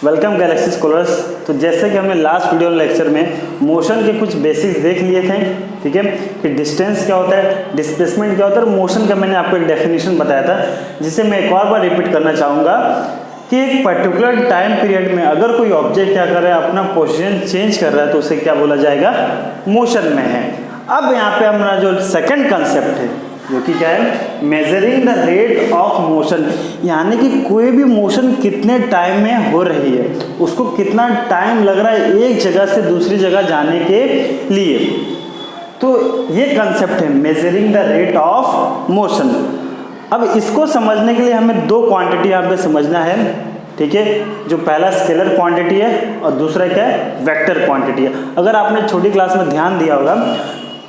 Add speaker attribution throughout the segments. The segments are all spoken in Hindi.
Speaker 1: Welcome Galaxy scholars. तो जैसे कि हमने लास्ट वीडियो लेक्चर में मोशन के कुछ बेसिक्स देख लिए थे, ठीक है, कि डिस्टेंस क्या होता है, डिस्प्लेसमेंट क्या होता है, और मोशन का मैंने आपको एक डेफिनेशन बताया था, जिसे मैं एक और बार रिपीट करना चाहूँगा कि एक पर्टिकुलर टाइम पीरियड में अगर कोई ऑब्जेक्ट क्या कर रहा है, अपना पोजीशन चेंज कर रहा है, तो उसे क्या बोला जाएगा, मोशन में है। अब यहाँ पे हमारा जो सेकंड कंसेप्ट है जो कि क्या है, measuring the rate of motion, यानी कि कोई भी मोशन कितने टाइम में हो रही है, उसको कितना टाइम लग रहा है एक जगह से दूसरी जगह जाने के लिए। तो ये कंसेप्ट है measuring the rate of motion. अब इसको समझने के लिए हमें दो क्वांटिटी यहाँ पे समझना है, ठीक है। जो पहला स्केलर क्वांटिटी है और दूसरा क्या है, वेक्टर क्वांटिटी है। अगर आपने छोटी क्लास में ध्यान दिया होगा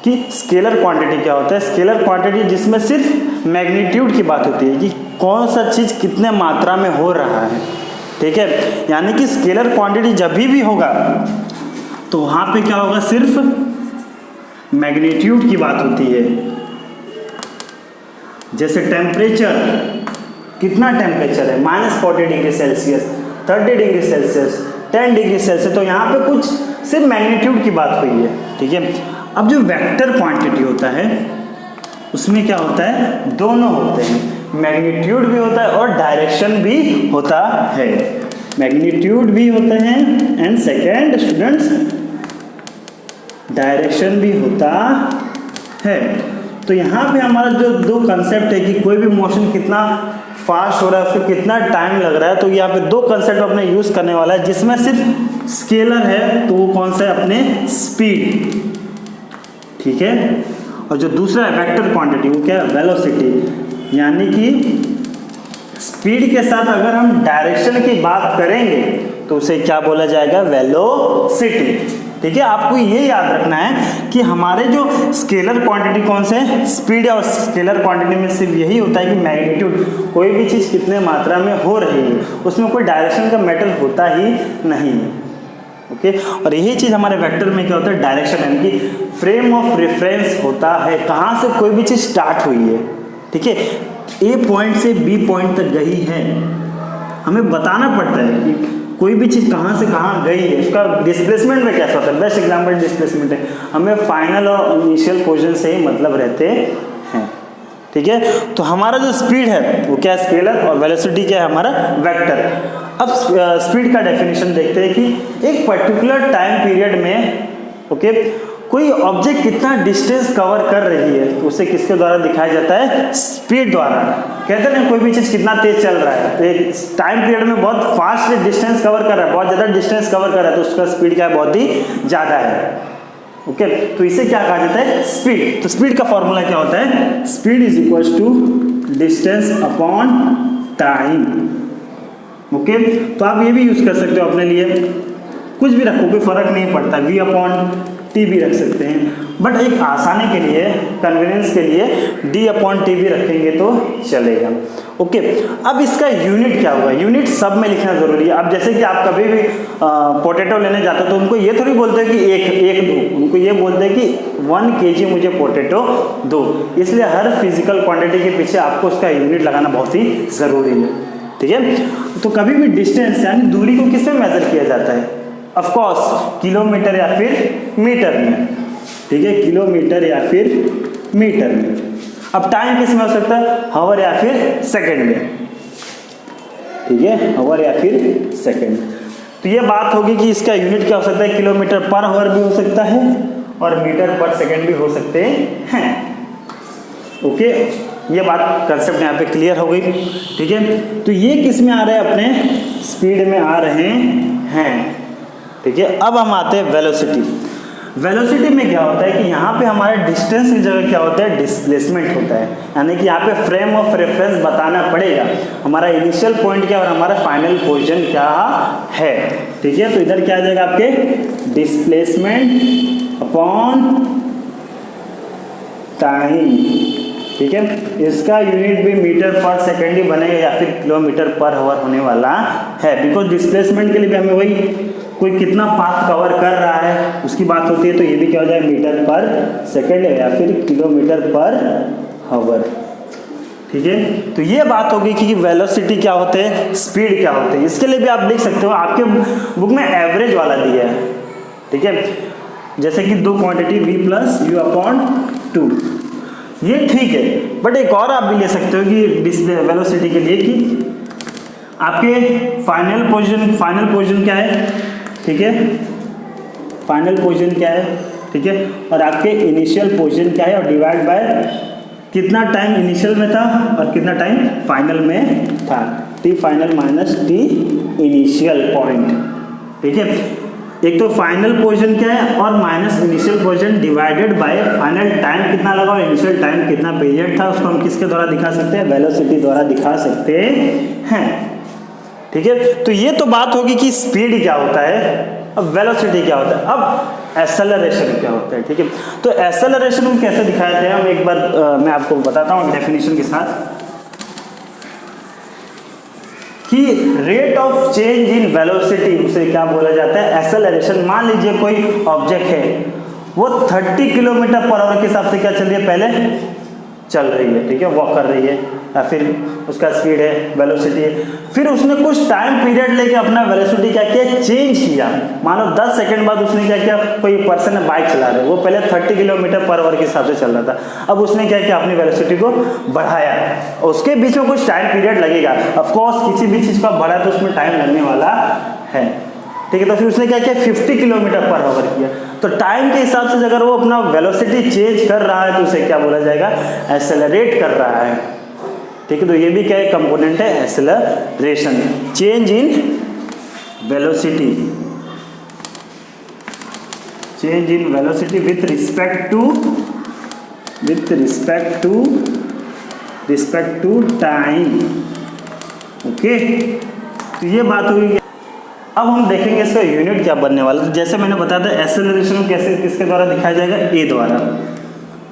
Speaker 1: कि स्केलर क्वांटिटी क्या होता है, स्केलर क्वांटिटी जिसमें सिर्फ मैग्नीट्यूड की बात होती है कि कौन सा चीज़ कितने मात्रा में हो रहा है, ठीक है। यानी कि स्केलर क्वांटिटी जब भी होगा तो वहाँ पे क्या होगा, सिर्फ मैग्नीट्यूड की बात होती है। जैसे टेम्परेचर, कितना टेम्परेचर है, -40 degree Celsius, 30 degree Celsius, 10 degree Celsius, तो यहाँ पे कुछ सिर्फ मैग्नीट्यूड की बात हुई है, ठीक है। अब जो वेक्टर क्वांटिटी होता है उसमें क्या होता है, दोनों होते हैं, मैग्नीट्यूड भी होता है और डायरेक्शन भी होता है। मैग्नीट्यूड भी होते हैं एंड सेकेंड स्टूडेंट्स डायरेक्शन भी होता है। तो यहाँ पे हमारा जो दो कंसेप्ट है कि कोई भी मोशन कितना फास्ट हो रहा है, उसको कितना टाइम लग रहा है, तो यहाँ पे दो कंसेप्ट अपने यूज करने वाला है, जिसमें सिर्फ स्केलर है तो वो कौन सा है, अपने स्पीड, ठीक है। और जो दूसरा है वेक्टर क्वांटिटी, वो क्या है, वेलोसिटी। यानी कि स्पीड के साथ अगर हम डायरेक्शन की बात करेंगे तो उसे क्या बोला जाएगा, वेलोसिटी, ठीक है। आपको ये याद रखना है कि हमारे जो स्केलर क्वांटिटी कौन से है, स्पीड है, और स्केलर क्वांटिटी में सिर्फ यही होता है कि मैग्नीट्यूड, कोई भी चीज़ कितने मात्रा में हो रही है, उसमें कोई डायरेक्शन का मैटर होता ही नहीं है, ओके। और यही चीज़ हमारे वेक्टर में क्या होता है, डायरेक्शन, यानी कि फ्रेम ऑफ रेफरेंस होता है, कहाँ से कोई भी चीज़ स्टार्ट हुई है, ठीक है। ए पॉइंट से बी पॉइंट तक गई है, हमें बताना पड़ता है कि कोई भी चीज़ कहाँ से कहाँ गई है, उसका डिस्प्लेसमेंट में कैसा होता है। बेस्ट एग्जाम्पल डिस्प्लेसमेंट है, हमें फाइनल और इनिशियल पोजीशन से ही मतलब रहते हैं, ठीक है। तो हमारा जो स्पीड है वो क्या है, स्केलर, और वेलोसिटी क्या है, हमारा वेक्टर। अब स्पीड का डेफिनेशन देखते हैं कि एक पर्टिकुलर टाइम पीरियड में, ओके, कोई ऑब्जेक्ट कितना डिस्टेंस कवर कर रही है, तो उसे किसके द्वारा दिखाया जाता है, स्पीड द्वारा। कहते हैं कोई भी चीज़ कितना तेज चल रहा है, तो एक टाइम पीरियड में बहुत फास्ट डिस्टेंस कवर कर रहा है, बहुत ज़्यादा डिस्टेंस कवर कर रहा है, तो उसका स्पीड क्या है, बहुत ही ज़्यादा है, ओके। तो इसे क्या कहा जाता है, स्पीड। तो स्पीड का फॉर्मूला क्या होता है, speed is equals to distance upon time, okay. तो आप ये भी यूज कर सकते हो अपने लिए, कुछ भी रखो, कोई फर्क नहीं पड़ता, v अपॉन टी भी रख सकते हैं, बट एक आसानी के लिए, कन्वीनियंस के लिए d अपॉन टी भी रखेंगे तो चलेगा, ओके। अब इसका यूनिट क्या होगा, यूनिट सब में लिखना जरूरी है। अब जैसे कि आप कभी भी पोटैटो लेने जाते हो तो उनको ये थोड़ी बोलते हैं कि एक दो, उनको ये बोलते हैं कि 1 kg मुझे पोटैटो दो। इसलिए हर फिजिकल क्वांटिटी के पीछे आपको उसका यूनिट लगाना बहुत ही ज़रूरी है, ठीक है। तो कभी भी डिस्टेंस यानी दूरी को किसमें मेजर किया जाता है, ऑफ कोर्स किलोमीटर या फिर मीटर में, ठीक है, किलोमीटर या फिर मीटर में। अब टाइम किसमें हो सकता है, हावर या फिर सेकंड में, ठीक है, हावर या फिर सेकंड। तो ये बात होगी कि इसका यूनिट क्या हो सकता है, किलोमीटर पर हावर भी हो सकता है और मीटर पर सेकंड भी हो सकते हैं, ओके। ये बात कंसेप्ट यहाँ पे क्लियर हो गई, ठीक है। तो ये किस में आ रहे हैं, अपने स्पीड में आ रहे हैं, ठीक है। अब हम आते हैं वेलोसिटी। वेलोसिटी में क्या होता है कि यहाँ पे हमारे डिस्टेंस की जगह क्या होता है, डिस्प्लेसमेंट होता है, यानी कि यहाँ पे फ्रेम ऑफ रेफरेंस बताना पड़ेगा, हमारा इनिशियल पॉइंट क्या और हमारा फाइनल पोजीशन क्या है, ठीक है। तो इधर क्या आ जाएगा आपके, डिस्प्लेसमेंट अपॉन टाइम, ठीक है। इसका यूनिट भी मीटर पर सेकेंड ही बनेगा या फिर किलोमीटर पर हावर होने वाला है, बिकॉज डिस्प्लेसमेंट के लिए भी हमें वही, कोई कितना पाथ कवर कर रहा है उसकी बात होती है, तो ये भी क्या हो जाएगा, मीटर पर सेकेंड या फिर किलोमीटर पर हावर, ठीक है। तो ये बात होगी कि वेलोसिटी क्या होते हैं, स्पीड क्या होते हैं। इसके लिए भी आप लिख सकते हो, आपके बुक में एवरेज वाला दिया है, ठीक है। जैसे कि दो quantity v plus you upon 2, ये ठीक है। बट एक और आप भी ले सकते हो कि वेलोसिटी के लिए कि आपके फाइनल पोजीशन क्या है, ठीक है, फाइनल पोजीशन क्या है, ठीक है, और आपके इनिशियल पोजीशन क्या है, और डिवाइड बाय कितना टाइम इनिशियल में था और कितना टाइम फाइनल में था, t final minus t initial point, ठीक है। एक तो फाइनल पोजीशन क्या है और minus initial position divided by final time कितना लगा और इनिशियल टाइम कितना पीरियड था, उसको हम किसके द्वारा दिखा सकते हैं, वेलोसिटी द्वारा दिखा सकते हैं, ठीक है। तो ये तो बात होगी कि स्पीड क्या होता है, अब वेलोसिटी क्या होता है, अब एक्सेलरेशन क्या होता है, ठीक है। तो एक्सेलरेशन हम कैसे दिखाते हैं, हम एक बार मैं आपको बताता हूँ डेफिनेशन के साथ कि rate of change in velocity उसे क्या बोला जाता है, एक्सेलरेशन। मान लीजिए कोई ऑब्जेक्ट है वो 30 किलोमीटर पर आवर के हिसाब से क्या चल रही है, पहले चल रही है, ठीक है, वॉक कर रही है, या फिर उसका स्पीड है, वेलोसिटी है। फिर उसने कुछ टाइम पीरियड लेके अपना वेलोसिटी क्या किया, चेंज किया। मान लो 10 सेकंड बाद उसने क्या किया, कोई पर्सन है बाइक चला रहे हैं, वो पहले 30 किलोमीटर पर आवर के हिसाब से चल रहा था, अब उसने क्या किया, अपनी वेलोसिटी को बढ़ाया। उसके बीच में कुछ टाइम पीरियड लगेगा, ऑफकोर्स किसी भी चीज़ का बढ़ा तो उसमें टाइम लगने वाला है, ठीक है। तो फिर उसने क्या किया, 50 किलोमीटर पर आवर किया। तो टाइम के हिसाब से अगर वो अपना वेलोसिटी चेंज कर रहा है तो उसे क्या बोला जाएगा, एक्सेलरेट कर रहा है, ठीक है। तो ये भी क्या है, कंपोनेंट है acceleration, change in velocity, change in velocity with respect to time, okay. तो ये बात हुई। अब हम देखेंगे इसका यूनिट क्या बनने वाला है। तो जैसे मैंने बताया था एक्सेलरेशन कैसे किसके द्वारा दिखाया जाएगा, ए द्वारा,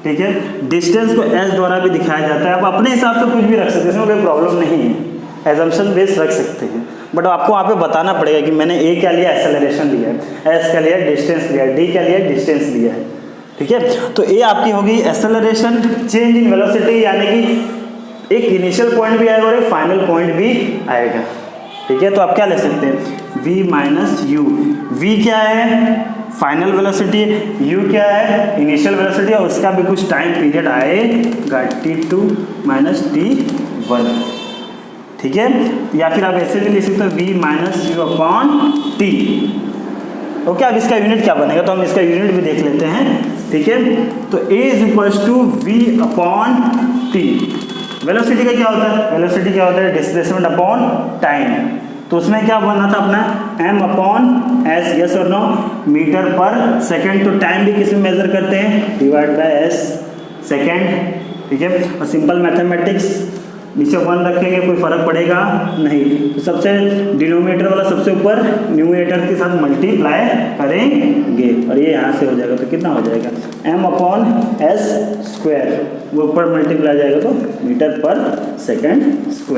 Speaker 1: ठीक है। डिस्टेंस को एस द्वारा भी दिखाया जाता है। आप अपने हिसाब से कुछ भी रख सकते हैं, इसमें कोई प्रॉब्लम नहीं है, एजम्पशन बेस रख सकते हैं। बट आपको वहाँ पे बताना पड़ेगा कि मैंने ए क्या लिया, एक्सेलरेशन लिया है, एस क्या लिया, डिस्टेंस लिया है, डी क्या लिया, डिस्टेंस लिया है, ठीक है। तो ए आपकी होगी एक्सेलरेशन, चेंज इन वेलोसिटी, यानी कि एक इनिशियल पॉइंट भी आएगा और एक फाइनल पॉइंट भी आएगा, ठीक है। तो आप क्या ले सकते हैं, v माइनस यू। v क्या है, फाइनल वेलोसिटी, u क्या है, इनिशियल वेलोसिटी, और उसका भी कुछ टाइम पीरियड आएगा, t2 माइनस t1, ठीक है। या फिर आप ऐसे भी लिख सकते हो v minus you upon t, okay. अब इसका यूनिट क्या बनेगा, तो हम इसका यूनिट भी देख लेते हैं, ठीक है। तो a is equals to v upon t। Velocity का क्या होता है, वेलोसिटी क्या होता है, डिस्प्लेसमेंट अपॉन टाइम। तो उसमें क्या बना था अपना, m अपॉन s, यस और नो, मीटर पर सेकंड। तो टाइम भी किस में मेजर करते हैं, डिवाइड बाय s, सेकंड, ठीक है। और सिंपल मैथमेटिक्स, नीचे 1 रखेंगे, कोई फर्क पड़ेगा नहीं। तो सबसे डिनोमिनेटर वाला सबसे ऊपर न्यूमरेटर के साथ मल्टीप्लाई करेंगे और ये यहाँ से हो जाएगा। तो कितना हो जाएगा, m अपॉन s स्क्वायर, वो ऊपर मल्टीप्लाई जाएगा तो मीटर पर सेकंड स्क्वायर।